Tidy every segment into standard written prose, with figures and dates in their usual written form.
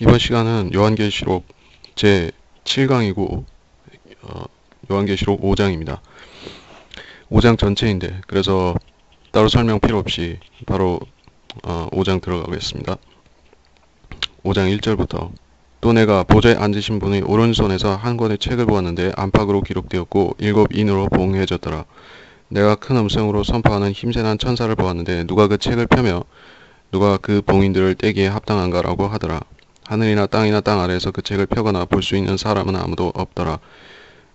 이번 시간은 요한계시록 제 7강이고 요한계시록 5장입니다. 5장 전체인데 그래서 따로 설명 필요 없이 바로 5장 들어가겠습니다. 5장 1절부터 또 내가 보좌에 앉으신 분의 오른손에서 한 권의 책을 보았는데 안팎으로 기록되었고 7인으로 봉해졌더라. 내가 큰 음성으로 선포하는 힘세난 천사를 보았는데 누가 그 책을 펴며 누가 그 봉인들을 떼기에 합당한가라고 하더라. 하늘이나 땅이나 땅 아래에서 그 책을 펴거나 볼 수 있는 사람은 아무도 없더라.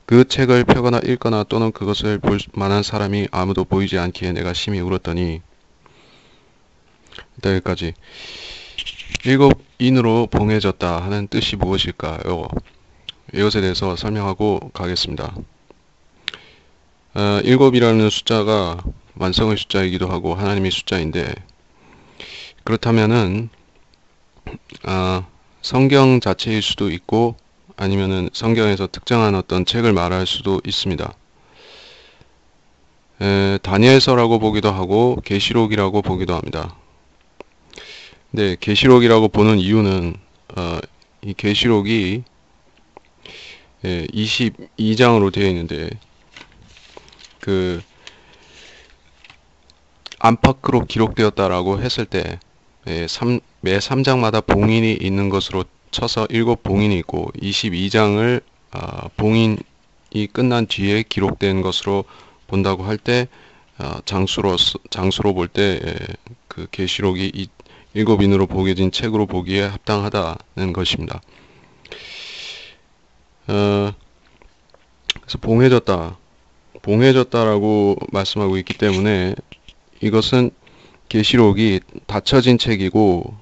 그 책을 펴거나 읽거나 또는 그것을 볼 만한 사람이 아무도 보이지 않기에 내가 심히 울었더니. 일단 여기까지. 7인으로 봉해졌다 하는 뜻이 무엇일까요? 이것에 대해서 설명하고 가겠습니다. 7이라는 숫자가 완성의 숫자이기도 하고 하나님의 숫자인데, 그렇다면은 성경 자체일 수도 있고 아니면은 성경에서 특정한 어떤 책을 말할 수도 있습니다. 다니엘서라고 보기도 하고 계시록이라고 보기도 합니다. 근데 계시록이라고 보는 이유는 이 계시록이 22장으로 되어 있는데 그 안팎으로 기록되었다라고 했을 때 매 3장마다 봉인이 있는 것으로 쳐서 7봉인이 있고 22장을 봉인이 끝난 뒤에 기록된 것으로 본다고 할 때 장수로 볼 때 그 계시록이 7인으로 보게진 책으로 보기에 합당하다는 것입니다. 그래서 봉해졌다라고 말씀하고 있기 때문에 이것은 계시록이 닫혀진 책이고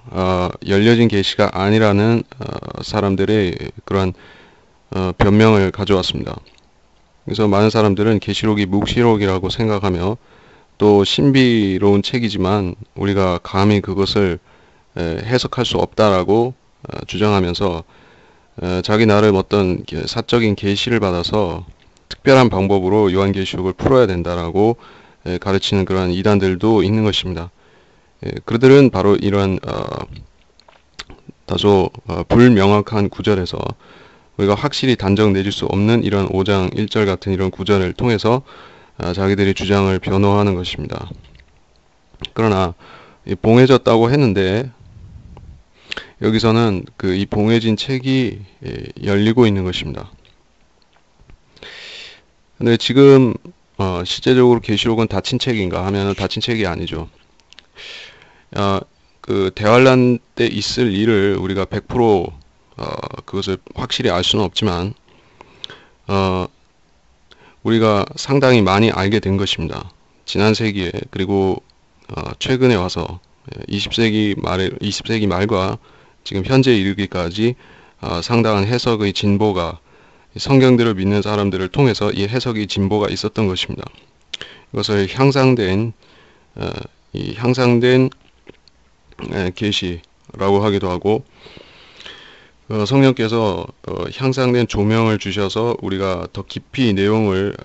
열려진 계시가 아니라는 사람들의 그러한 변명을 가져왔습니다. 그래서 많은 사람들은 계시록이 묵시록이라고 생각하며 또 신비로운 책이지만 우리가 감히 그것을 해석할 수 없다라고 주장하면서 자기 나름 어떤 사적인 계시를 받아서 특별한 방법으로 요한계시록을 풀어야 된다라고 가르치는 그러한 이단들도 있는 것입니다. 그들은 바로 이러한 다소 불명확한 구절에서 우리가 확실히 단정 내릴 수 없는 이런 5장 1절 같은 이런 구절을 통해서 자기들의 주장을 변호하는 것입니다. 그러나 봉해졌다고 했는데 여기서는 이 봉해진 책이 열리고 있는 것입니다. 근데 지금 실제적으로 계시록은 닫힌 책인가 하면 닫힌 책이 아니죠. 그 대환란 때 있을 일을 우리가 100% 그것을 확실히 알 수는 없지만 우리가 상당히 많이 알게 된 것입니다. 지난 세기에 그리고 최근에 와서 20세기 말과 지금 현재 이르기까지 상당한 해석의 진보가 성경들을 믿는 사람들을 통해서 이 해석의 진보가 있었던 것입니다. 이것을 향상된 계시라고 하기도 하고 성령께서 향상된 조명을 주셔서 우리가 더 깊이 내용을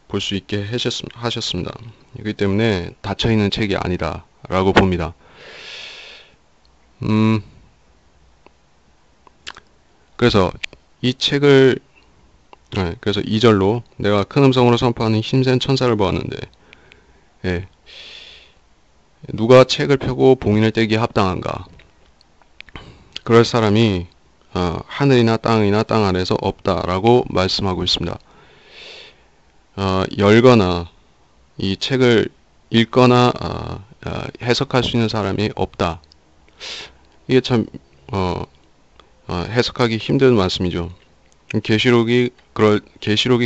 볼 수 있게 하셨습니다. 그렇기 때문에 닫혀있는 책이 아니다 라고 봅니다. 그래서 이 책을 그래서 2절로 내가 큰 음성으로 선포하는 힘센 천사를 보았는데 누가 책을 펴고 봉인을 떼기에 합당한가? 그럴 사람이 하늘이나 땅이나 땅 아래에서 없다라고 말씀하고 있습니다. 열거나 이 책을 읽거나 해석할 수 있는 사람이 없다. 이게 참 해석하기 힘든 말씀이죠. 계시록이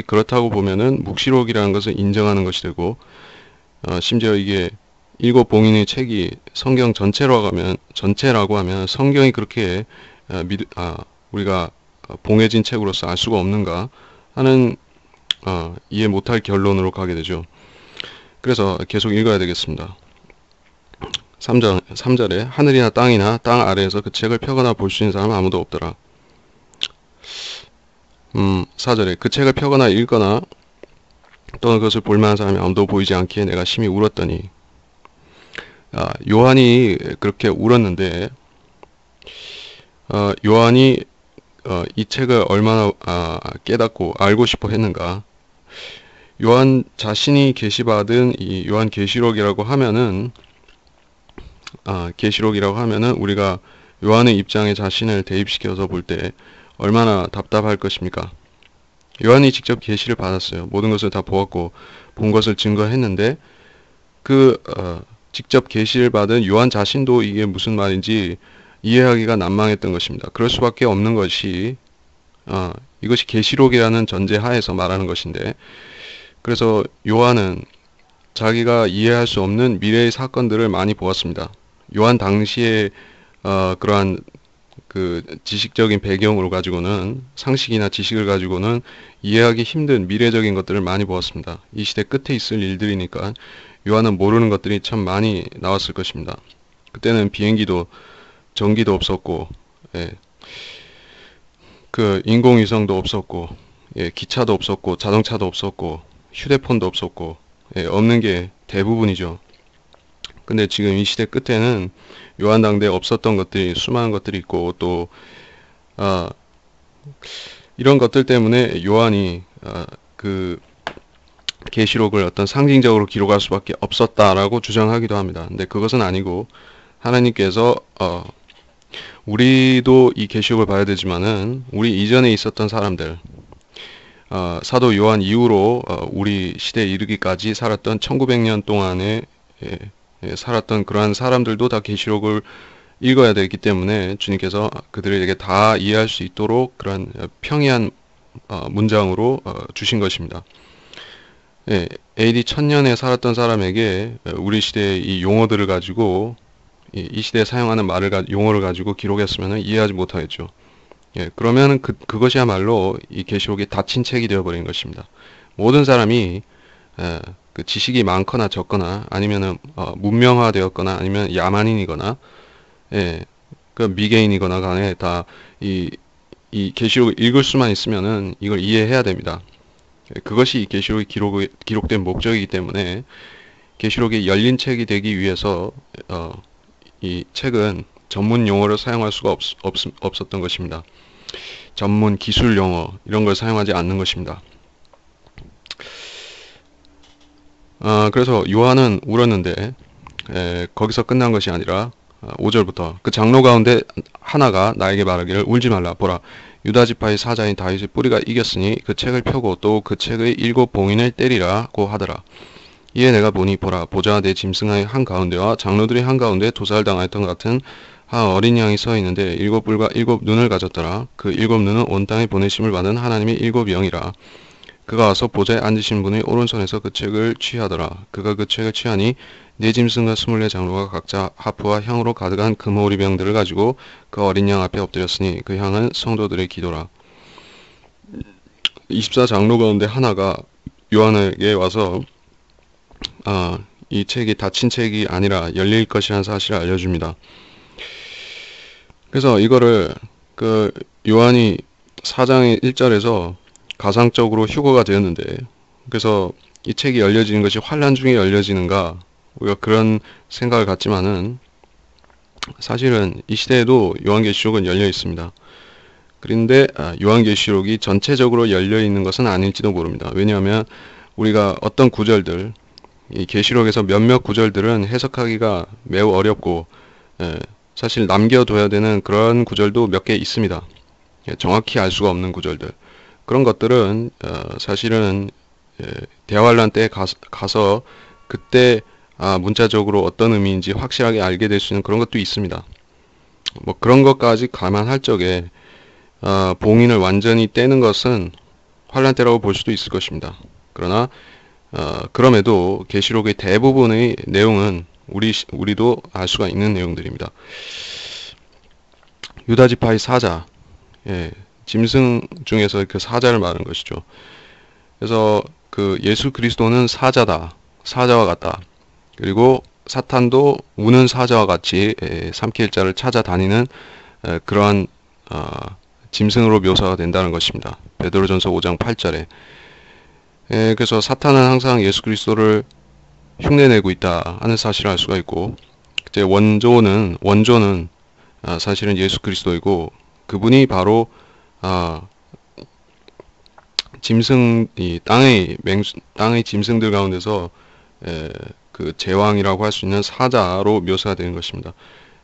그렇다고 보면은 묵시록이라는 것을 인정하는 것이 되고 심지어 이게 7봉인의 책이 성경 전체라고 하면 성경이 그렇게 우리가 봉해진 책으로서 알 수가 없는가 하는 이해 못할 결론으로 가게 되죠. 그래서 계속 읽어야 되겠습니다. 3절에 하늘이나 땅이나 땅 아래에서 그 책을 펴거나 볼 수 있는 사람은 아무도 없더라. 4절에 그 책을 펴거나 읽거나 또는 그것을 볼 만한 사람이 아무도 보이지 않기에 내가 심히 울었더니. 요한이 그렇게 울었는데 요한이 이 책을 얼마나 깨닫고 알고 싶어 했는가. 요한 자신이 계시받은 이 요한계시록이라고 하면은 계시록이라고 하면은 우리가 요한의 입장에 자신을 대입시켜서 볼 때 얼마나 답답할 것입니까? 요한이 직접 계시를 받았어요. 모든 것을 다 보았고 본 것을 증거했는데 직접 계시를 받은 요한 자신도 이게 무슨 말인지 이해하기가 난망했던 것입니다. 그럴 수밖에 없는 것이 이것이 계시록이라는 전제 하에서 말하는 것인데, 그래서 요한은 자기가 이해할 수 없는 미래의 사건들을 많이 보았습니다. 요한 당시에 그러한 그 지식적인 배경으로 가지고는, 상식이나 지식을 가지고는 이해하기 힘든 미래적인 것들을 많이 보았습니다. 이 시대 끝에 있을 일들이니까 요한은 모르는 것들이 참 많이 나왔을 것입니다. 그때는 비행기도 전기도 없었고, 예, 그 인공위성도 없었고, 예, 기차도 없었고, 자동차도 없었고, 휴대폰도 없었고, 예, 없는 게 대부분이죠. 근데 지금 이 시대 끝에는 요한 당대에 없었던 것들이 수많은 것들이 있고, 또 이런 것들 때문에 요한이 그 계시록을 어떤 상징적으로 기록할 수밖에 없었다라고 주장하기도 합니다. 근데 그것은 아니고, 하나님께서 우리도 이 계시록을 봐야 되지만은 우리 이전에 있었던 사람들, 사도 요한 이후로 우리 시대에 이르기까지 살았던 1900년 동안에 살았던 그러한 사람들도 다 계시록을 읽어야 되기 때문에 주님께서 그들에게 다 이해할 수 있도록 그런 평이한 문장으로 주신 것입니다. 예, AD 1000년에 살았던 사람에게 우리 시대의 이 용어들을 가지고 이 시대에 사용하는 용어를 가지고 기록했으면 이해하지 못하겠죠. 예, 그러면 그것이야말로 이 계시록이 닫힌 책이 되어버린 것입니다. 모든 사람이 그 지식이 많거나 적거나 아니면은 문명화되었거나 아니면 야만인이거나, 예, 그 미개인이거나 간에 다 이 계시록을 읽을 수만 있으면은 이걸 이해해야 됩니다. 예, 그것이 이 계시록이 기록된 목적이기 때문에 계시록이 열린 책이 되기 위해서 이 책은 전문 용어를 사용할 수가 없었던 것입니다. 전문 기술 용어 이런 걸 사용하지 않는 것입니다. 그래서 요한은 울었는데 거기서 끝난 것이 아니라 5절부터 그 장로 가운데 하나가 나에게 말하기를 울지 말라. 보라, 유다지파의 사자인 다윗의 뿌리가 이겼으니 그 책을 펴고 또 그 책의 7 봉인을 때리라고 하더라. 이에 내가 보니 보라, 보좌 내 짐승의 한가운데와 장로들의 한가운데 도살당하였던 것 같은 한 어린 양이 서 있는데 7 뿔과 7 눈을 가졌더라. 그 7 눈은 온 땅에 보내심을 받은 하나님의 7 영이라. 그가 와서 보좌에 앉으신 분의 오른손에서 그 책을 취하더라. 그가 그 책을 취하니 네 짐승과 24 장로가 각자 하프와 향으로 가득한 금오리병들을 가지고 그 어린 양 앞에 엎드렸으니 그 향은 성도들의 기도라. 24 장로 가운데 하나가 요한에게 와서 이 책이 닫힌 책이 아니라 열릴 것이라는 사실을 알려줍니다. 그래서 이거를 그 요한이 4장의 1절에서 가상적으로 휴거가 되었는데, 그래서 이 책이 열려지는 것이 환란 중에 열려지는가, 우리가 그런 생각을 갖지만은 사실은 이 시대에도 요한계시록은 열려 있습니다. 그런데 요한계시록이 전체적으로 열려 있는 것은 아닐지도 모릅니다. 왜냐하면 우리가 어떤 구절들, 이 계시록에서 몇몇 구절들은 해석하기가 매우 어렵고 사실 남겨둬야 되는 그런 구절도 몇 개 있습니다. 정확히 알 수가 없는 구절들, 그런 것들은 사실은 대환란 때 가서 그때 문자적으로 어떤 의미인지 확실하게 알게 될 수 있는 그런 것도 있습니다. 뭐 그런 것까지 감안할 적에 봉인을 완전히 떼는 것은 환란 때라고 볼 수도 있을 것입니다. 그러나 그럼에도 계시록의 대부분의 내용은 우리도 알 수가 있는 내용들입니다. 유다지파의 사자, 짐승 중에서 그 사자를 말하는 것이죠. 그래서 그 예수 그리스도는 사자다, 사자와 같다. 그리고 사탄도 우는 사자와 같이 삼킬자를 찾아다니는 그러한 짐승으로 묘사가 된다는 것입니다. 베드로전서 5장 8절에. 그래서 사탄은 항상 예수 그리스도를 흉내내고 있다 하는 사실을 알 수가 있고, 이제 원조는 사실은 예수 그리스도이고, 그분이 바로 짐승, 이 땅의 짐승들 가운데서 그 제왕이라고 할 수 있는 사자로 묘사가 되는 것입니다.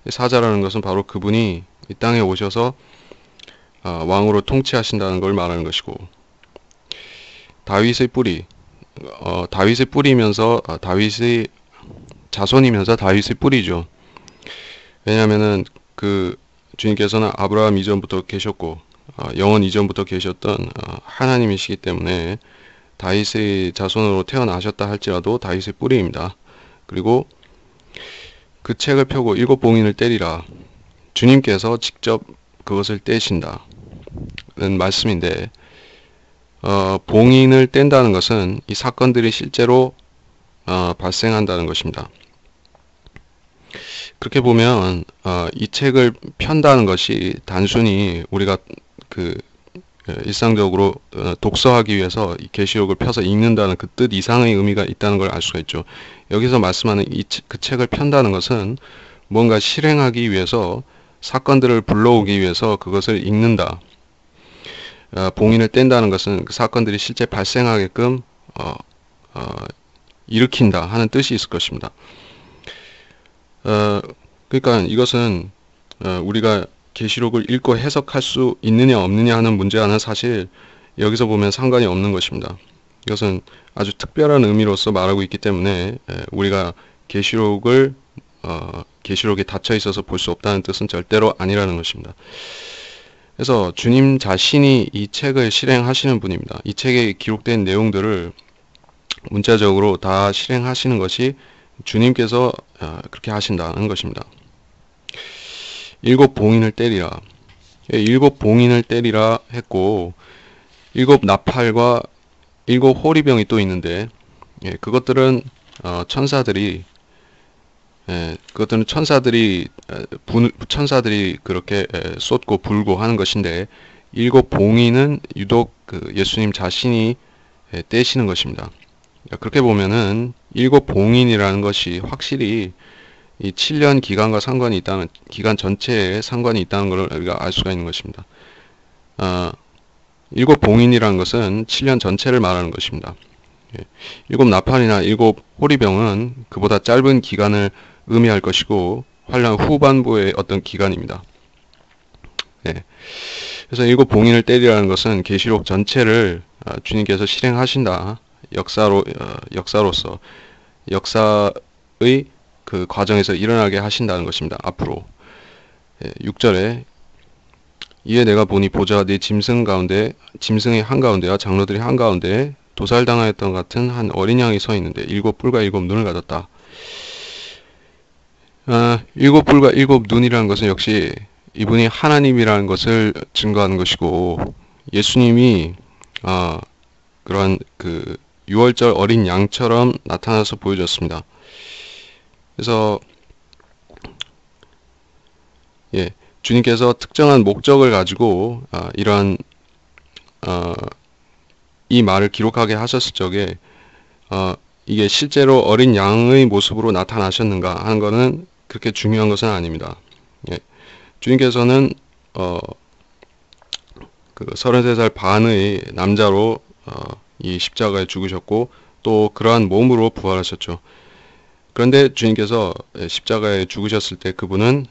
사자라는 것은 바로 그분이 이 땅에 오셔서 왕으로 통치하신다는 걸 말하는 것이고, 다윗의 뿌리, 다윗의 뿌리면서 다윗의 자손이면서 다윗의 뿌리죠. 왜냐하면은 그 주님께서는 아브라함 이전부터 계셨고 영원 이전부터 계셨던 하나님이시기 때문에 다윗의 자손으로 태어나셨다 할지라도 다윗의 뿌리입니다. 그리고 그 책을 펴고 일곱 봉인을 때리라. 주님께서 직접 그것을 떼신다는 말씀인데, 봉인을 뗀다는 것은 이 사건들이 실제로 발생한다는 것입니다. 그렇게 보면 이 책을 편다는 것이 단순히 우리가 그 일상적으로 독서하기 위해서 이 계시록을 펴서 읽는다는 그 뜻 이상의 의미가 있다는 걸 알 수가 있죠. 여기서 말씀하는 그 책을 편다는 것은 뭔가 실행하기 위해서, 사건들을 불러오기 위해서 그것을 읽는다. 봉인을 뗀다는 것은 그 사건들이 실제 발생하게끔 일으킨다 하는 뜻이 있을 것입니다. 그러니까 이것은 우리가 계시록을 읽고 해석할 수 있느냐 없느냐 하는 문제와는 사실 여기서 보면 상관이 없는 것입니다. 이것은 아주 특별한 의미로서 말하고 있기 때문에 우리가 계시록에 닫혀 있어서 볼 수 없다는 뜻은 절대로 아니라는 것입니다. 그래서 주님 자신이 이 책을 실행하시는 분입니다. 이 책에 기록된 내용들을 문자적으로 다 실행하시는 것이 주님께서 그렇게 하신다는 것입니다. 일곱 봉인을 때리라. 일곱 봉인을 때리라 했고, 일곱 나팔과 일곱 호리병이 또 있는데, 그것들은 천사들이 그렇게 쏟고 불고 하는 것인데, 일곱 봉인은 유독 그 예수님 자신이 떼시는 것입니다. 그렇게 보면은 일곱 봉인이라는 것이 확실히 이 7년 기간 전체에 상관이 있다는 것을 우리가 알 수가 있는 것입니다. 일곱 봉인이라는 것은 7년 전체를 말하는 것입니다. 일곱 나팔이나 일곱 호리병은 그보다 짧은 기간을 의미할 것이고, 환란 후반부의 어떤 기간입니다. 그래서 일곱 봉인을 때리라는 것은 계시록 전체를 주님께서 실행하신다. 역사로서 역사의 그 과정에서 일어나게 하신다는 것입니다. 앞으로 6절에 이에 내가 보니 보자 네 짐승의 한가운데와 장로들의 한가운데에 도살당하였던 같은 한 어린 양이 서 있는데 일곱 뿔과 일곱 눈을 가졌다. 일곱 뿔과 일곱 눈이라는 것은 역시 이분이 하나님이라는 것을 증거하는 것이고, 예수님이 그러한 그 6월절 어린 양처럼 나타나서 보여줬습니다. 그래서 주님께서 특정한 목적을 가지고 이러한 이 말을 기록하게 하셨을 적에 이게 실제로 어린 양의 모습으로 나타나셨는가 하는 것은 그렇게 중요한 것은 아닙니다. 주님께서는 그 33살 반의 남자로 이 십자가에 죽으셨고, 또 그러한 몸으로 부활하셨죠. 그런데 주님께서 십자가에 죽으셨을 때 그분은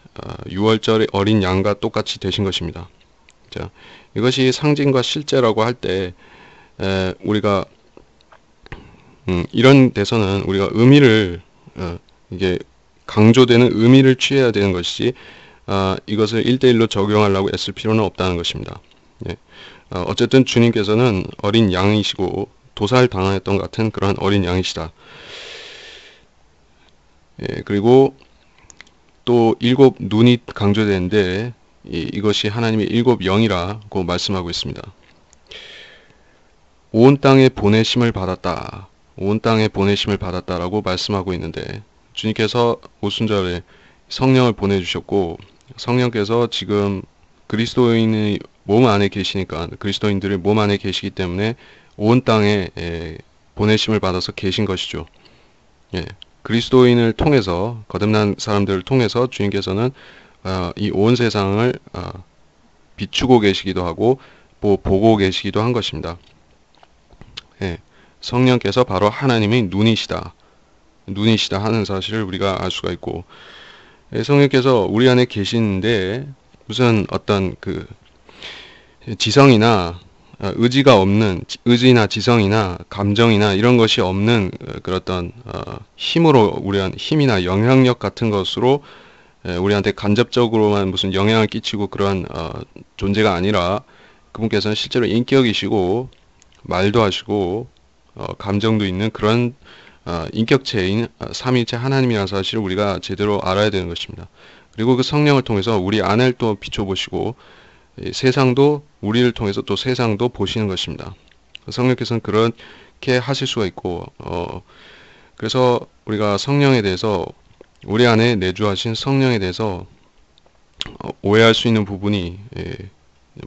6월절의 어린 양과 똑같이 되신 것입니다. 자, 이것이 상징과 실제라고 할 때 우리가 이런 데서는 우리가 의미를 이게 강조되는 의미를 취해야 되는 것이지 이것을 1대1로 적용하려고 애쓸 필요는 없다는 것입니다. 어쨌든 주님께서는 어린 양이시고 도살당하였던 같은 그런 어린 양이시다. 그리고 또 일곱 눈이 강조되는데 이것이 하나님의 일곱 영이라고 말씀하고 있습니다. 온 땅에 보내심을 받았다. 온 땅에 보내심을 받았다라고 말씀하고 있는데, 주님께서 오순절에 성령을 보내주셨고, 성령께서 지금 그리스도인의 몸 안에 계시니까, 그리스도인들의 몸 안에 계시기 때문에 온 땅에 보내심을 받아서 계신 것이죠. 그리스도인을 통해서, 거듭난 사람들을 통해서 주님께서는 이 온 세상을 비추고 계시기도 하고 보고 계시기도 한 것입니다. 예, 성령께서 바로 하나님의 눈이시다 하는 사실을 우리가 알 수가 있고, 예, 성령께서 우리 안에 계시는데 무슨 어떤 그 지성이나 의지나 지성이나 감정이나 이런 것이 없는 그런 힘으로 힘이나 영향력 같은 것으로 우리한테 간접적으로만 무슨 영향을 끼치고 그러한 존재가 아니라 그분께서는 실제로 인격이시고 말도 하시고 감정도 있는 그런 인격체인 삼위일체 하나님이라는 사실을 우리가 제대로 알아야 되는 것입니다. 그리고 그 성령을 통해서 우리 안을 또 비춰보시고 세상도 우리를 통해서 또 세상도 보시는 것입니다. 성령께서는 그렇게 하실 수가 있고 그래서 우리가 성령에 대해서 우리 안에 내주하신 성령에 대해서 오해할 수 있는 부분이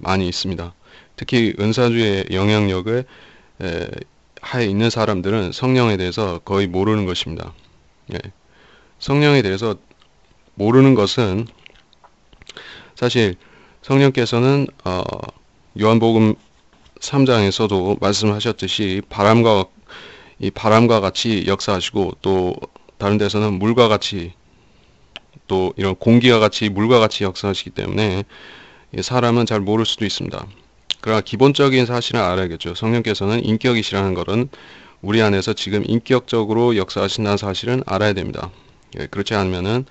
많이 있습니다. 특히 은사주의 영향력을 하에 있는 사람들은 성령에 대해서 거의 모르는 것입니다. 예. 성령에 대해서 모르는 것은 사실 성령께서는 요한복음 3장에서도 말씀하셨듯이 바람과 같이 역사하시고 또 다른 데서는 물과 같이 또 이런 공기와 같이 물과 같이 역사하시기 때문에 사람은 잘 모를 수도 있습니다. 그러나 기본적인 사실은 알아야겠죠. 성령께서는 인격이시라는 것은 우리 안에서 지금 인격적으로 역사하신다는 사실은 알아야 됩니다. 예, 그렇지 않으면은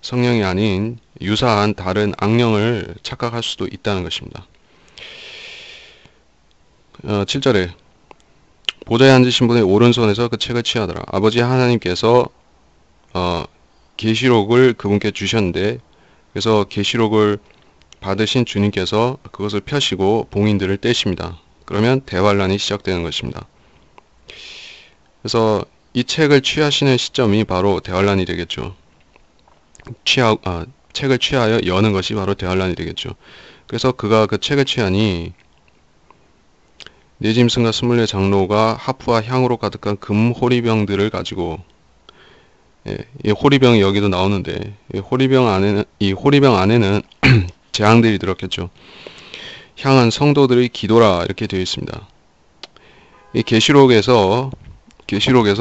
성령이 아닌 유사한 다른 악령을 착각할 수도 있다는 것입니다. 7절에 보좌에 앉으신 분의 오른손에서 그 책을 취하더라. 아버지 하나님께서 계시록을 그분께 주셨는데 그래서 계시록을 받으신 주님께서 그것을 펴시고 봉인들을 떼십니다. 그러면 대환란이 시작되는 것입니다. 그래서 이 책을 취하시는 시점이 바로 대환란이 되겠죠. 책을 취하여 여는 것이 바로 대환란이 되겠죠. 그래서 그가 그 책을 취하니 네 짐승과 24 장로가 하프와 향으로 가득한 금 호리병들을 가지고 이 호리병이 여기도 나오는데 이 호리병 안에는 재앙들이 들었겠죠. 향한 성도들의 기도라 이렇게 되어 있습니다. 이 계시록에서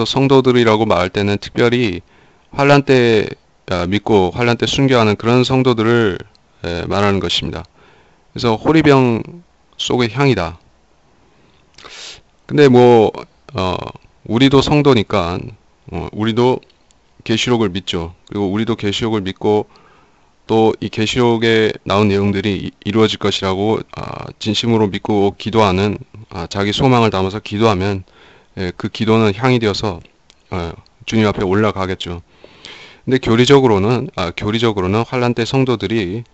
성도들이라고 말할 때는 특별히 환란 때 믿고 환란 때 순교하는 그런 성도들을 말하는 것입니다. 그래서 호리병 속의 향이다. 근데 우리도 성도니까 우리도 계시록을 믿죠. 그리고 우리도 계시록을 믿고 또 이 계시록에 나온 내용들이 이루어질 것이라고 진심으로 믿고 기도하는 자기 소망을 담아서 기도하면 그 기도는 향이 되어서 주님 앞에 올라가겠죠. 근데 교리적으로는 환란 때 성도들이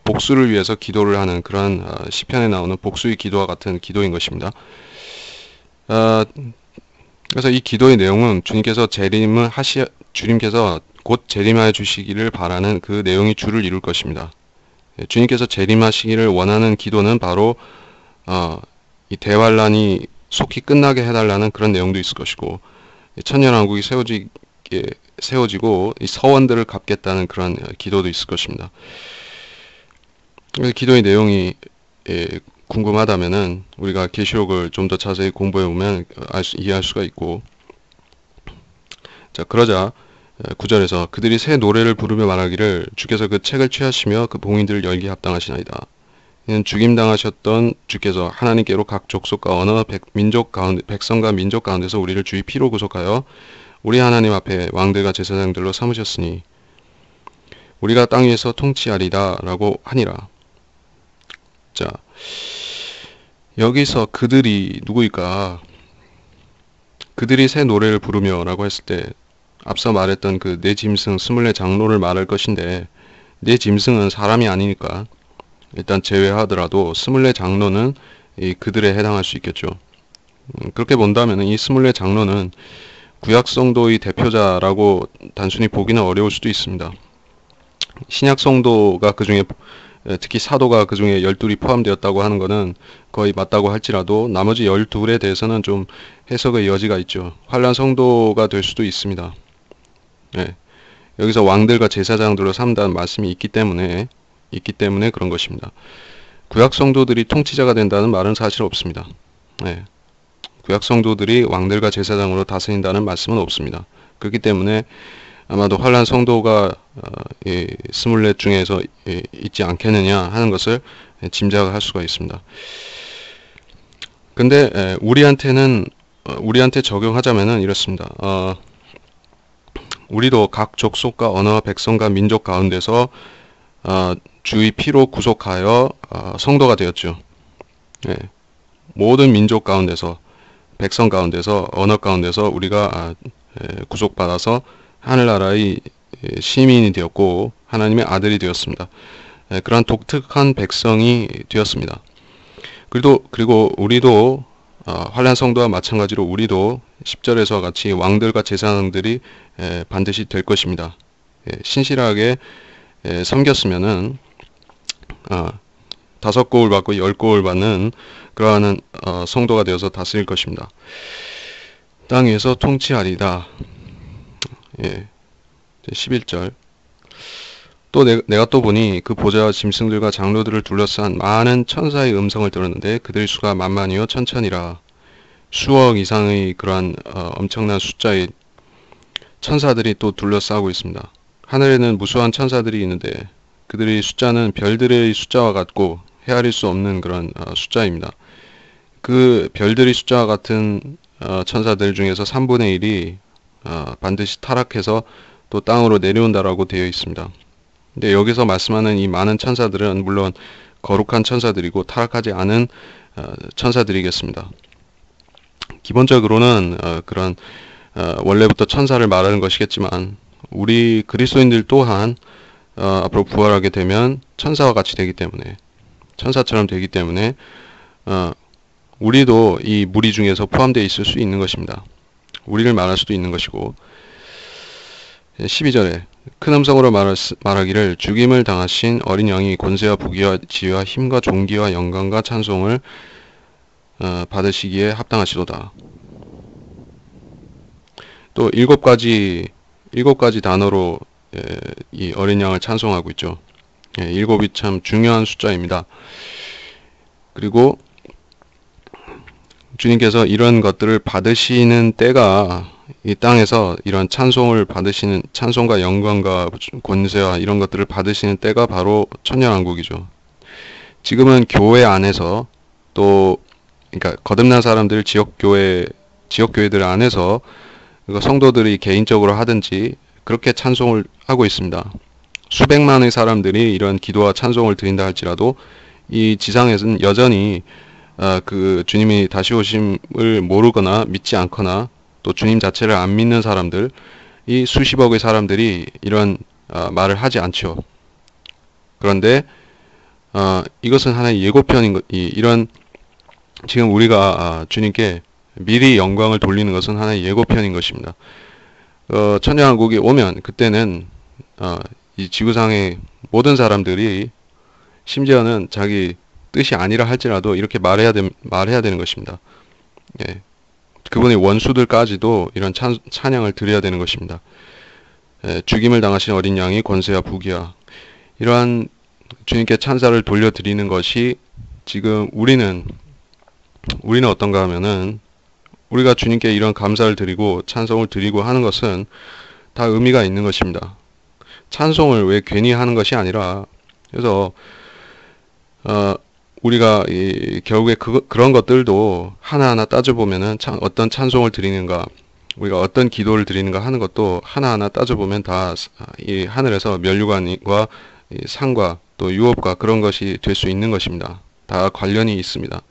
복수를 위해서 기도를 하는 그런 시편에 나오는 복수의 기도와 같은 기도인 것입니다. 그래서 이 기도의 내용은 주님께서 곧 재림하여 주시기를 바라는 그 내용이 주를 이룰 것입니다. 주님께서 재림하시기를 원하는 기도는 바로 이 대환란이 속히 끝나게 해달라는 그런 내용도 있을 것이고 천년왕국이 세워지고 이 서원들을 갚겠다는 그런 기도도 있을 것입니다. 기도의 내용이 궁금하다면은 우리가 계시록을 좀 더 자세히 공부해 보면 이해할 수가 있고, 자 그러자 9절에서 그들이 새 노래를 부르며 말하기를 주께서 그 책을 취하시며 그 봉인들을 열기 합당하시나이다. 이는 죽임당하셨던 주께서 하나님께로 각 족속과 언어 백성과 민족 가운데서 우리를 주의 피로 구속하여 우리 하나님 앞에 왕들과 제사장들로 삼으셨으니 우리가 땅 위에서 통치하리다 라고 하니라. 자 여기서 그들이 누구일까? 그들이 새 노래를 부르며 라고 했을 때 앞서 말했던 그 네 짐승 24 장로를 말할 것인데 네 짐승은 사람이 아니니까 일단 제외하더라도 24 장로는 그들에 해당할 수 있겠죠. 그렇게 본다면 이 24 장로는 구약 성도의 대표자라고 단순히 보기는 어려울 수도 있습니다. 신약 성도가 그 중에 특히 사도가 그 중에 12이 포함되었다고 하는 것은 거의 맞다고 할지라도 나머지 12에 대해서는 좀 해석의 여지가 있죠. 환란 성도가 될 수도 있습니다. 네. 여기서 왕들과 제사장들로 삼다는 말씀이 있기 때문에 그런 것입니다. 구약 성도들이 통치자가 된다는 말은 사실 없습니다. 예. 구약 성도들이 왕들과 제사장으로 다스린다는 말씀은 없습니다. 그렇기 때문에 아마도 환란 성도가 스물넷 중에서 있지 않겠느냐 하는 것을 짐작할 수가 있습니다. 근데 우리한테 적용하자면은 이렇습니다. 우리도 각 족속과 언어와 백성과 민족 가운데서 주의 피로 구속하여 성도가 되었죠. 예. 모든 민족 가운데서, 백성 가운데서, 언어 가운데서 우리가 구속받아서 하늘나라의 시민이 되었고 하나님의 아들이 되었습니다. 그러한 독특한 백성이 되었습니다. 그리고 우리도 환란 성도와 마찬가지로 우리도 10절에서와 같이 왕들과 제사장들이 반드시 될 것입니다. 신실하게 섬겼으면은 5고을 받고 10고을 받는 그러한 성도가 되어서 다스릴 것입니다. 땅 위에서 통치하리다. 11절. 또 내가 또 보니 그 보좌와 짐승들과 장로들을 둘러싼 많은 천사의 음성을 들었는데 그들의 수가 만만이요 천천이라. 수억 이상의 그러한 엄청난 숫자의 천사들이 또 둘러싸고 있습니다. 하늘에는 무수한 천사들이 있는데 그들의 숫자는 별들의 숫자와 같고 헤아릴 수 없는 그런 숫자입니다. 그 별들의 숫자와 같은 천사들 중에서 3분의 1이 반드시 타락해서 또 땅으로 내려온다라고 되어 있습니다. 근데 여기서 말씀하는 이 많은 천사들은 물론 거룩한 천사들이고 타락하지 않은 천사들이겠습니다. 기본적으로는 그런 원래부터 천사를 말하는 것이겠지만 우리 그리스도인들 또한 앞으로 부활하게 되면 천사와 같이 되기 때문에 천사처럼 되기 때문에 우리도 이 무리 중에서 포함되어 있을 수 있는 것입니다. 우리를 말할 수도 있는 것이고 12절에 큰 음성으로 말하기를 죽임을 당하신 어린 양이 권세와 부귀와 지혜와 힘과 존귀와 영광과 찬송을 받으시기에 합당하시도다. 또 일곱 가지 단어로 이 어린 양을 찬송하고 있죠. 일곱이 참 중요한 숫자입니다. 그리고 주님께서 이런 것들을 받으시는 때가 이 땅에서 이런 찬송을 받으시는 찬송과 영광과 권세와 이런 것들을 받으시는 때가 바로 천년왕국이죠. 지금은 교회 안에서 또 그러니까 거듭난 사람들 지역교회들 안에서 성도들이 개인적으로 하든지 그렇게 찬송을 하고 있습니다. 수백만의 사람들이 이런 기도와 찬송을 드린다 할지라도 이 지상에서는 여전히 그 주님이 다시 오심을 모르거나 믿지 않거나 또 주님 자체를 안 믿는 사람들, 이 수십억의 사람들이 이런 말을 하지 않죠. 그런데 이것은 하나의 예고편인 이런 지금 우리가 주님께 미리 영광을 돌리는 것은 하나의 예고편인 것입니다. 천년왕국이 오면 그때는 이 지구상의 모든 사람들이 심지어는 자기 뜻이 아니라 할지라도 이렇게 말해야 되는 것입니다. 예. 그분의 원수들까지도 이런 찬양을 드려야 되는 것입니다. 죽임을 당하신 어린 양이 권세와 부귀와 이러한 주님께 찬사를 돌려드리는 것이 지금 우리는 어떤가 하면은 우리가 주님께 이런 감사를 드리고 찬송을 드리고 하는 것은 다 의미가 있는 것입니다. 찬송을 왜 괜히 하는 것이 아니라 그래서 우리가 결국에 그런 것들도 하나하나 따져보면은 어떤 찬송을 드리는가 우리가 어떤 기도를 드리는가 하는 것도 하나하나 따져보면 다 이 하늘에서 면류관과 상과 또 유업과 그런 것이 될 수 있는 것입니다. 다 관련이 있습니다.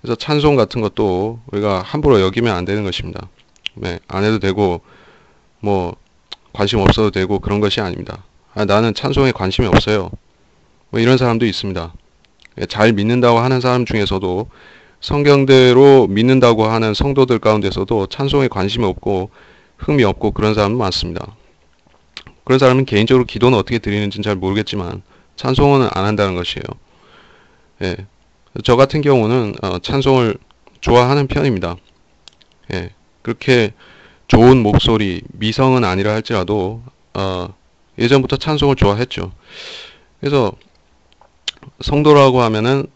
그래서 찬송 같은 것도 우리가 함부로 여기면 안 되는 것입니다. 네, 안 해도 되고 뭐 관심 없어도 되고 그런 것이 아닙니다. 나는 찬송에 관심이 없어요. 뭐 이런 사람도 있습니다. 잘 믿는다고 하는 사람 중에서도 성경대로 믿는다고 하는 성도들 가운데서도 찬송에 관심이 없고 흥미 없고 그런 사람은 많습니다. 그런 사람은 개인적으로 기도는 어떻게 드리는지는 잘 모르겠지만 찬송은 안 한다는 것이에요. 예. 저 같은 경우는 찬송을 좋아하는 편입니다. 예. 그렇게 좋은 목소리, 미성은 아니라 할지라도 예전부터 찬송을 좋아했죠. 그래서 성도라고 하면은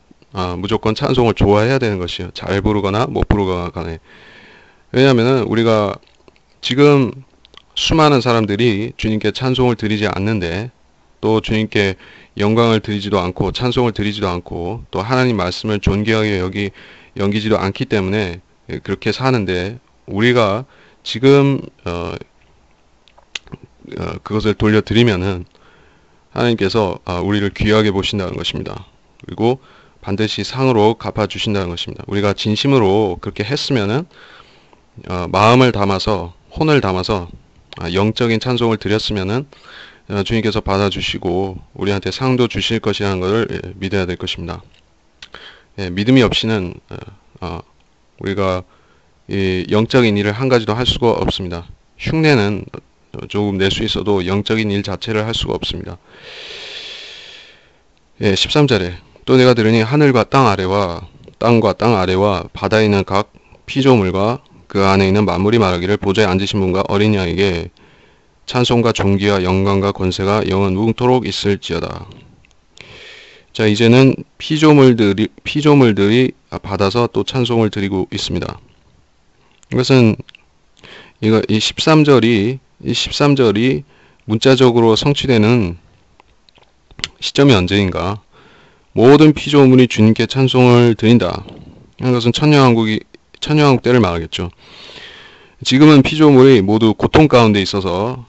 무조건 찬송을 좋아해야 되는 것이요. 잘 부르거나 못 부르거나 간에. 왜냐하면은 우리가 지금 수많은 사람들이 주님께 찬송을 드리지 않는데, 또 주님께 영광을 드리지도 않고 찬송을 드리지도 않고 또 하나님 말씀을 존귀하게 여기지도 않기 때문에 그렇게 사는데, 우리가 지금 그것을 돌려드리면은 하나님께서 우리를 귀하게 보신다는 것입니다. 그리고 반드시 상으로 갚아주신다는 것입니다. 우리가 진심으로 그렇게 했으면은 마음을 담아서, 혼을 담아서 영적인 찬송을 드렸으면은 주님께서 받아주시고 우리한테 상도 주실 것이라는 것을 믿어야 될 것입니다. 믿음이 없이는 우리가 이 영적인 일을 한 가지도 할 수가 없습니다. 흉내는 조금 낼 수 있어도 영적인 일 자체를 할 수가 없습니다. 13절에 또 내가 들으니 하늘과 땅 아래와 땅과 땅 아래와 바다에 있는 각 피조물과 그 안에 있는 만물이 말하기를 보좌에 앉으신 분과 어린 양에게 찬송과 존귀와 영광과 권세가 영원 무궁토록 있을지어다. 자, 이제는 피조물들이 받아서 또 찬송을 드리고 있습니다. 이것은 이 13절이 문자적으로 성취되는 시점이 언제인가? 모든 피조물이 주님께 찬송을 드린다. 이것은 천년왕국 때를 말하겠죠. 지금은 피조물이 모두 고통 가운데 있어서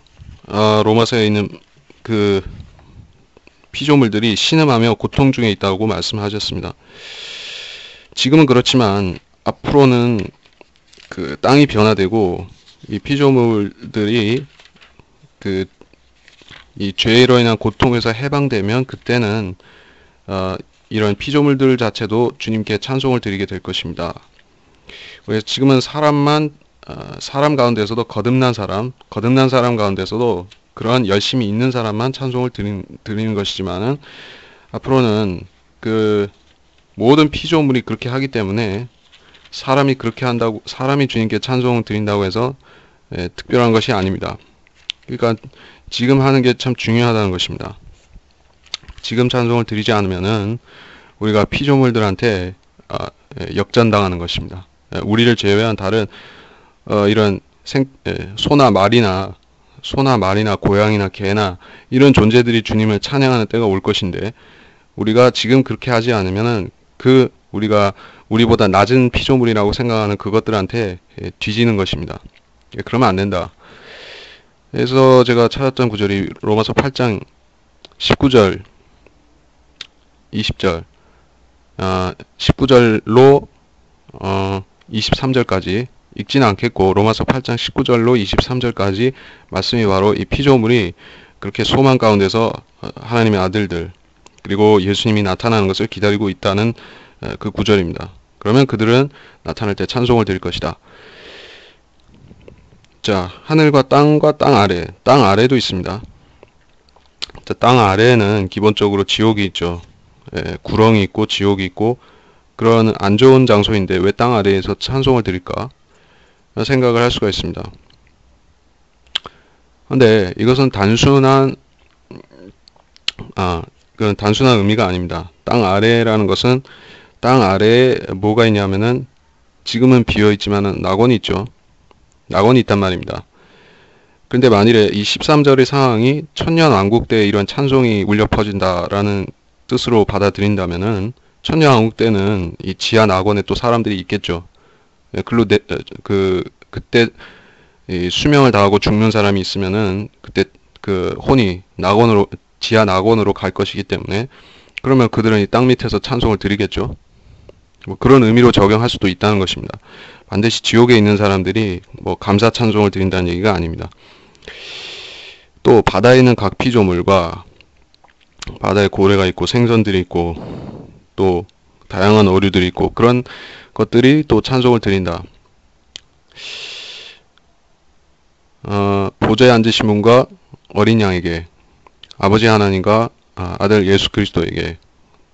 로마서에 있는 그 피조물들이 신음하며 고통 중에 있다고 말씀하셨습니다. 지금은 그렇지만 앞으로는 그 땅이 변화되고 이 피조물들이 이 죄로 인한 고통에서 해방되면 그때는 이런 피조물들 자체도 주님께 찬송을 드리게 될 것입니다. 그래서 지금은 사람 가운데서도 거듭난 사람 가운데서도 그러한 열심히 있는 사람만 찬송을 드리는 것이지만은 앞으로는 그 모든 피조물이 그렇게 하기 때문에 사람이 주님께 찬송을 드린다고 해서 특별한 것이 아닙니다. 그러니까 지금 하는 게 참 중요하다는 것입니다. 지금 찬송을 드리지 않으면은 우리가 피조물들한테 역전당하는 것입니다. 우리를 제외한 다른 이런 소나 말이나 고양이나 개나 이런 존재들이 주님을 찬양하는 때가 올 것인데, 우리가 지금 그렇게 하지 않으면은 우리보다 낮은 피조물이라고 생각하는 그것들한테 뒤지는 것입니다. 그러면 안 된다. 그래서 제가 찾았던 구절이 로마서 8장 19절, 20절, 19절로 23절까지 읽지는 않겠고, 로마서 8장 19절로 23절까지 말씀이 바로 이 피조물이 그렇게 소망 가운데서 하나님의 아들들, 그리고 예수님이 나타나는 것을 기다리고 있다는 그 구절입니다. 그러면 그들은 나타날 때 찬송을 드릴 것이다. 자, 하늘과 땅 아래, 땅 아래도 있습니다. 자, 땅 아래에는 기본적으로 지옥이 있죠. 구렁이 있고 지옥이 있고 그런 안 좋은 장소인데 왜 땅 아래에서 찬송을 드릴까 생각을 할 수가 있습니다. 근데 이것은 그건 단순한 의미가 아닙니다. 땅 아래라는 것은 땅 아래에 뭐가 있냐면은 지금은 비어 있지만은 낙원이 있죠. 낙원이 있단 말입니다. 그런데 만일에 이 13절의 상황이 천년왕국 때 이런 찬송이 울려 퍼진다라는 뜻으로 받아들인다면은 천년왕국 때는 이 지하 낙원에 또 사람들이 있겠죠. 그때 이 수명을 다하고 죽는 사람이 있으면은 그때 그 혼이 지하 낙원으로 갈 것이기 때문에, 그러면 그들은 이 땅 밑에서 찬송을 드리겠죠. 뭐 그런 의미로 적용할 수도 있다는 것입니다. 반드시 지옥에 있는 사람들이 뭐 감사 찬송을 드린다는 얘기가 아닙니다. 또 바다에 있는 각 피조물과 바다에 고래가 있고 생선들이 있고 또 다양한 어류들이 있고 그런 것들이 또 찬송을 드린다. 보좌에 앉으신 분과 어린 양에게, 아버지 하나님과 아들 예수 그리스도에게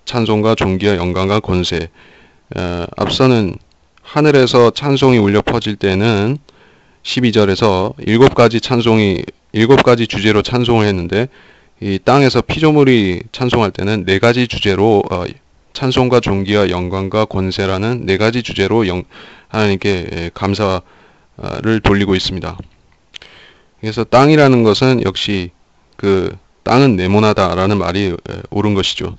찬송과 존귀와 영광과 권세. 앞서는 하늘에서 찬송이 울려 퍼질 때는 12절에서 7가지 주제로 찬송을 했는데, 이 땅에서 피조물이 찬송할 때는 네 가지 주제로 찬송과 존귀와 영광과 권세라는 네 가지 주제로 하나님께 감사를 돌리고 있습니다. 그래서 땅이라는 것은 역시 그 땅은 네모나다라는 말이 옳은 것이죠.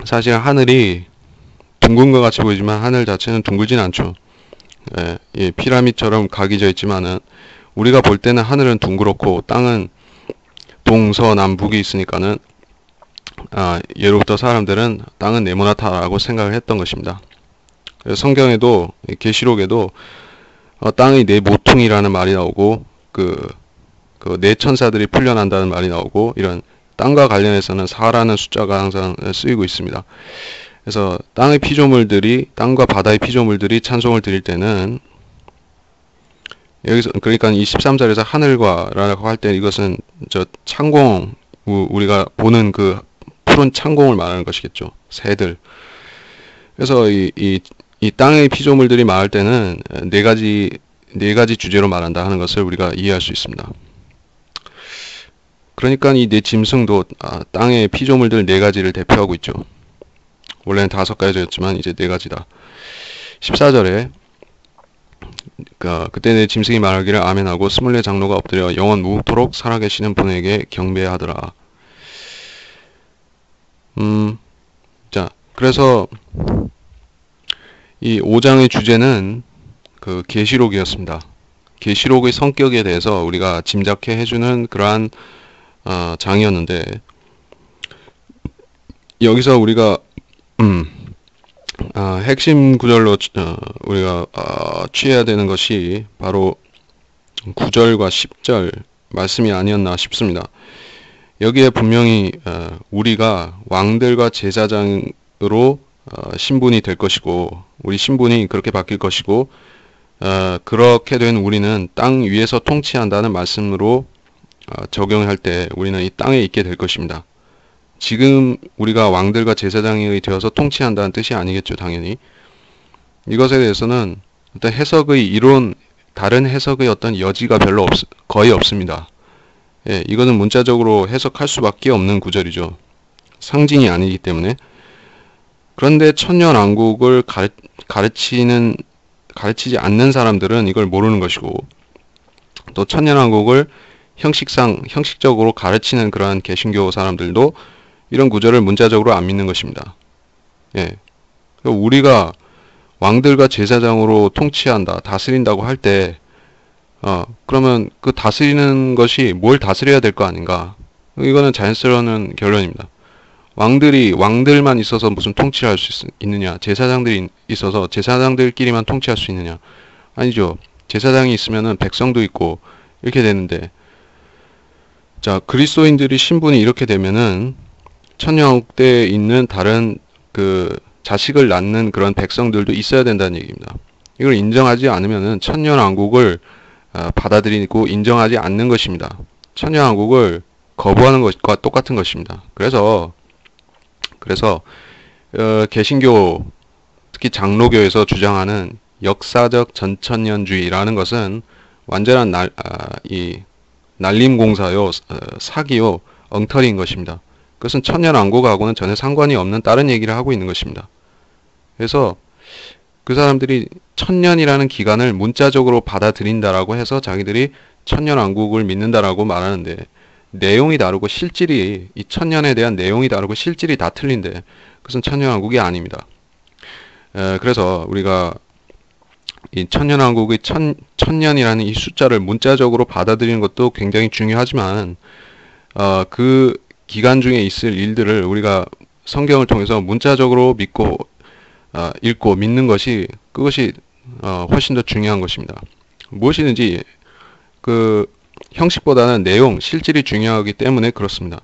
사실 하늘이 둥근 것 같이 보이지만 하늘 자체는 둥글진 않죠. 피라미드처럼 각이 져 있지만은 우리가 볼 때는 하늘은 둥그렇고 땅은 동서남북이 있으니까는 예로부터 사람들은 땅은 네모나다라고 생각을 했던 것입니다. 그래서 성경에도 계시록에도 땅의 네 모퉁이라는 말이 나오고 그 네 천사들이 풀려난다는 말이 나오고 이런 땅과 관련해서는 4라는 숫자가 항상 쓰이고 있습니다. 그래서 땅의 피조물들이 땅과 바다의 피조물들이 찬송을 드릴 때는 여기서 그러니까 이 13절에서 하늘과라고 할 때 이것은 저 창공 우리가 보는 그 푸른 창공을 말하는 것이겠죠. 새들. 그래서 이 땅의 피조물들이 말할 때는 네 가지 주제로 말한다 하는 것을 우리가 이해할 수 있습니다. 그러니까 이 네 짐승도 땅의 피조물들 네 가지를 대표하고 있죠. 원래는 5가지였지만 이제 4가지다. 14절에 그때 내 짐승이 말하기를 아멘하고 24 장로가 엎드려 영원 무토록 살아계시는 분에게 경배하더라. 자, 그래서 이 5장의 주제는 그 계시록이었습니다. 계시록의 성격에 대해서 우리가 짐작해 해주는 그러한 장이었는데 여기서 우리가 핵심 구절로 우리가 취해야 되는 것이 바로 9절과 10절 말씀이 아니었나 싶습니다. 여기에 분명히 우리가 왕들과 제사장으로 신분이 될 것이고 우리 신분이 그렇게 바뀔 것이고 그렇게 된 우리는 땅 위에서 통치한다는 말씀으로 적용할 때 우리는 이 땅에 있게 될 것입니다. 지금 우리가 왕들과 제사장이 되어서 통치한다는 뜻이 아니겠죠, 당연히. 이것에 대해서는 어떤 해석의 이론, 다른 해석의 어떤 여지가 거의 없습니다. 이거는 문자적으로 해석할 수밖에 없는 구절이죠. 상징이 아니기 때문에. 그런데 천년왕국을 가르치지 않는 사람들은 이걸 모르는 것이고, 또 천년왕국을 형식적으로 가르치는 그러한 개신교 사람들도 이런 구절을 문자적으로 안 믿는 것입니다. 우리가 왕들과 제사장으로 통치한다, 다스린다고 할 때, 그러면 그 다스리는 것이 뭘 다스려야 될 거 아닌가? 이거는 자연스러운 결론입니다. 왕들만 있어서 무슨 통치를 할 수 있느냐? 제사장들이 있어서 제사장들끼리만 통치할 수 있느냐? 아니죠. 제사장이 있으면은 백성도 있고 이렇게 되는데, 자, 그리스도인들이 신분이 이렇게 되면은 천년왕국 때에 있는 다른 그 자식을 낳는 그런 백성들도 있어야 된다는 얘기입니다. 이걸 인정하지 않으면은 천년왕국을 받아들이고 인정하지 않는 것입니다. 천년왕국을 거부하는 것과 똑같은 것입니다. 그래서 개신교 특히 장로교에서 주장하는 역사적 전천년주의라는 것은 완전한 날림공사요, 사기요, 엉터리인 것입니다. 그것은 천년왕국하고는 전혀 상관이 없는 다른 얘기를 하고 있는 것입니다. 그래서 그 사람들이 천년이라는 기간을 문자적으로 받아들인다라고 해서 자기들이 천년왕국을 믿는다라고 말하는데 내용이 다르고 실질이 이 천년에 대한 내용이 다르고 실질이 다 틀린데 그것은 천년왕국이 아닙니다. 그래서 우리가 이 천년왕국의 천년이라는 이 숫자를 문자적으로 받아들이는 것도 굉장히 중요하지만 그 기간 중에 있을 일들을 우리가 성경을 통해서 문자적으로 믿고 읽고 믿는 것이 그것이 훨씬 더 중요한 것입니다. 무엇이든지 그 형식보다는 내용, 실질이 중요하기 때문에 그렇습니다.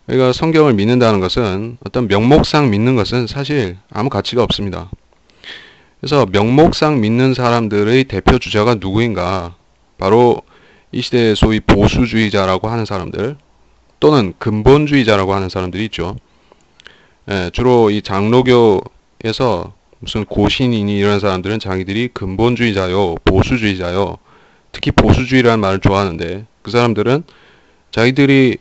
우리가 성경을 믿는다는 것은 어떤 명목상 믿는 것은 사실 아무 가치가 없습니다. 그래서 명목상 믿는 사람들의 대표 주자가 누구인가? 바로 이 시대의 소위 보수주의자라고 하는 사람들 또는 근본주의자라고 하는 사람들이 있죠. 주로 이 장로교에서 무슨 고신이니 이런 사람들은 자기들이 근본주의자요, 보수주의자요, 특히 보수주의라는 말을 좋아하는데 그 사람들은 자기들이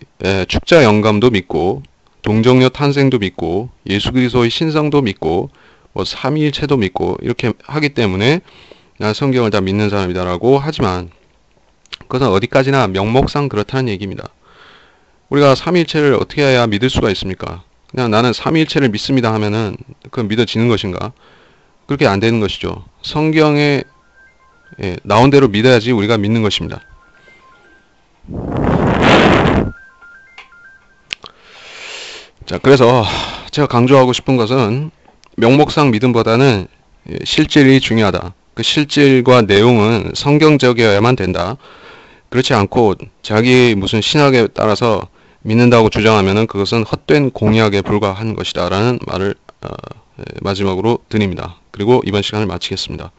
축자 영감도 믿고 동정녀 탄생도 믿고 예수 그리스도의 신성도 믿고 뭐 삼위일체도 믿고 이렇게 하기 때문에 나 성경을 다 믿는 사람이다라고 하지만 그것은 어디까지나 명목상 그렇다는 얘기입니다. 우리가 삼위일체를 어떻게 해야 믿을 수가 있습니까? 그냥 나는 삼위일체를 믿습니다 하면은 그건 믿어지는 것인가? 그렇게 안 되는 것이죠. 성경에 나온 대로 믿어야지 우리가 믿는 것입니다. 자, 그래서 제가 강조하고 싶은 것은 명목상 믿음보다는 실질이 중요하다. 그 실질과 내용은 성경적이어야만 된다. 그렇지 않고 자기 무슨 신학에 따라서 믿는다고 주장하면은 그것은 헛된 공약에 불과한 것이다 라는 말을 마지막으로 드립니다. 그리고 이번 시간을 마치겠습니다.